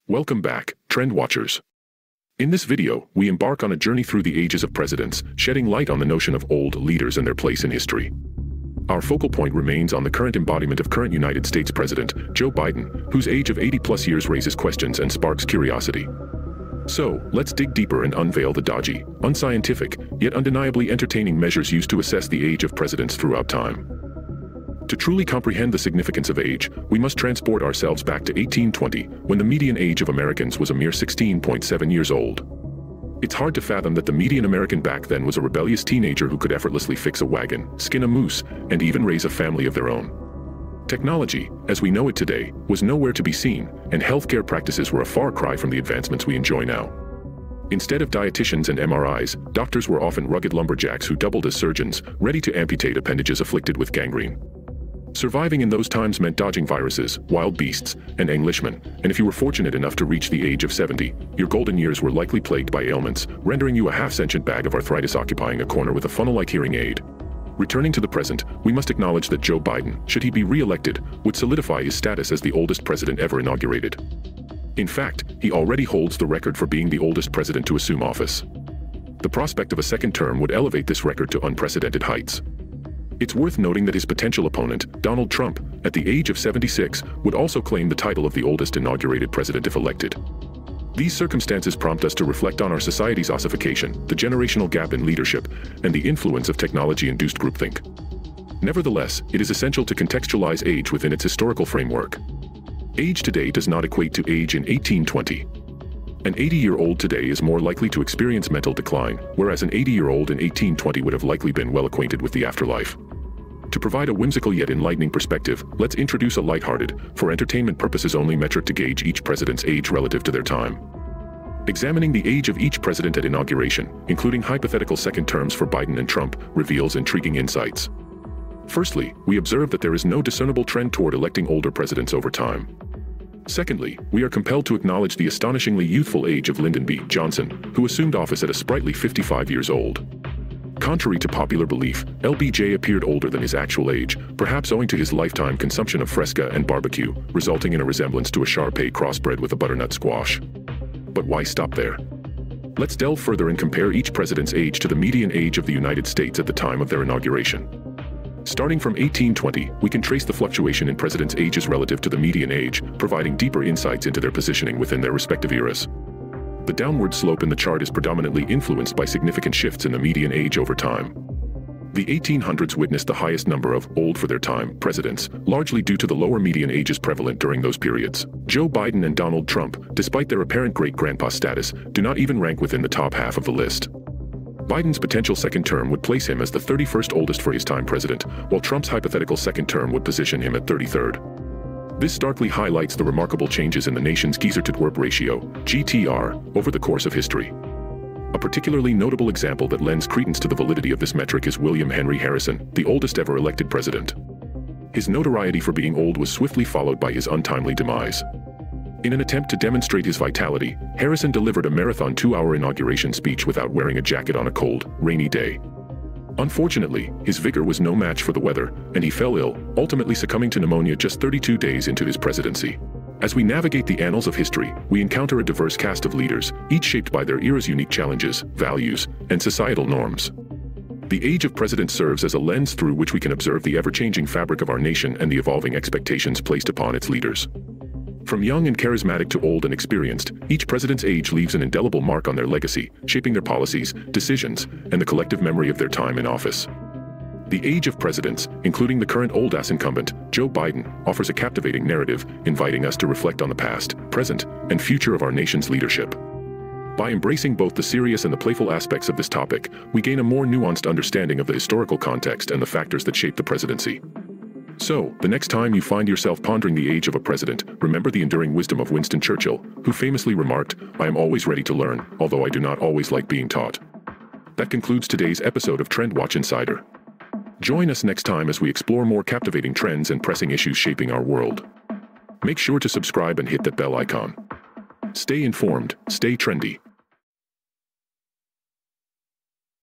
Welcome back, Trend Watchers. In this video, we embark on a journey through the ages of presidents, shedding light on the notion of old leaders and their place in history. Our focal point remains on the current embodiment of current United States President, Joe Biden, whose age of 80+ years raises questions and sparks curiosity. So, let's dig deeper and unveil the dodgy, unscientific, yet undeniably entertaining measures used to assess the age of presidents throughout time. To truly comprehend the significance of age, we must transport ourselves back to 1820, when the median age of Americans was a mere 16.7 years old. It's hard to fathom that the median American back then was a rebellious teenager who could effortlessly fix a wagon, skin a moose, and even raise a family of their own. Technology, as we know it today, was nowhere to be seen, and healthcare practices were a far cry from the advancements we enjoy now. Instead of dietitians and MRIs, doctors were often rugged lumberjacks who doubled as surgeons, ready to amputate appendages afflicted with gangrene. Surviving in those times meant dodging viruses, wild beasts, and Englishmen, and if you were fortunate enough to reach the age of 70, your golden years were likely plagued by ailments, rendering you a half-sentient bag of arthritis occupying a corner with a funnel-like hearing aid. Returning to the present, we must acknowledge that Joe Biden, should he be re-elected, would solidify his status as the oldest president ever inaugurated. In fact, he already holds the record for being the oldest president to assume office. The prospect of a second term would elevate this record to unprecedented heights. It's worth noting that his potential opponent, Donald Trump, at the age of 76, would also claim the title of the oldest inaugurated president if elected. These circumstances prompt us to reflect on our society's ossification, the generational gap in leadership, and the influence of technology-induced groupthink. Nevertheless, it is essential to contextualize age within its historical framework. Age today does not equate to age in 1820. An 80-year-old today is more likely to experience mental decline, whereas an 80-year-old in 1820 would have likely been well acquainted with the afterlife. To provide a whimsical yet enlightening perspective, let's introduce a lighthearted, for entertainment purposes only metric to gauge each president's age relative to their time. Examining the age of each president at inauguration, including hypothetical second terms for Biden and Trump, reveals intriguing insights. Firstly, we observe that there is no discernible trend toward electing older presidents over time. Secondly, we are compelled to acknowledge the astonishingly youthful age of Lyndon B. Johnson, who assumed office at a sprightly 55 years old. Contrary to popular belief, LBJ appeared older than his actual age, perhaps owing to his lifetime consumption of fresca and barbecue, resulting in a resemblance to a Shar-Pei crossbred with a butternut squash. But why stop there? Let's delve further and compare each president's age to the median age of the United States at the time of their inauguration. Starting from 1820, we can trace the fluctuation in presidents' ages relative to the median age, providing deeper insights into their positioning within their respective eras. The downward slope in the chart is predominantly influenced by significant shifts in the median age over time. The 1800s witnessed the highest number of old-for-their-time presidents, largely due to the lower median ages prevalent during those periods. Joe Biden and Donald Trump, despite their apparent great-grandpa status, do not even rank within the top half of the list. Biden's potential second term would place him as the 31st oldest for his time president, while Trump's hypothetical second term would position him at 33rd. This starkly highlights the remarkable changes in the nation's geezer-to-twerp ratio, GTR, over the course of history. A particularly notable example that lends credence to the validity of this metric is William Henry Harrison, the oldest ever elected president. His notoriety for being old was swiftly followed by his untimely demise. In an attempt to demonstrate his vitality, Harrison delivered a marathon 2-hour inauguration speech without wearing a jacket on a cold, rainy day. Unfortunately, his vigor was no match for the weather, and he fell ill, ultimately succumbing to pneumonia just 32 days into his presidency. As we navigate the annals of history, we encounter a diverse cast of leaders, each shaped by their era's unique challenges, values, and societal norms. The age of presidents serves as a lens through which we can observe the ever-changing fabric of our nation and the evolving expectations placed upon its leaders. From young and charismatic to old and experienced, each president's age leaves an indelible mark on their legacy, shaping their policies, decisions, and the collective memory of their time in office. The age of presidents, including the current old-ass incumbent, Joe Biden, offers a captivating narrative, inviting us to reflect on the past, present, and future of our nation's leadership. By embracing both the serious and the playful aspects of this topic, we gain a more nuanced understanding of the historical context and the factors that shape the presidency. So, the next time you find yourself pondering the age of a president, remember the enduring wisdom of Winston Churchill, who famously remarked, "I am always ready to learn, although I do not always like being taught." That concludes today's episode of Trend Watch Insider. Join us next time as we explore more captivating trends and pressing issues shaping our world. Make sure to subscribe and hit that bell icon. Stay informed, stay trendy,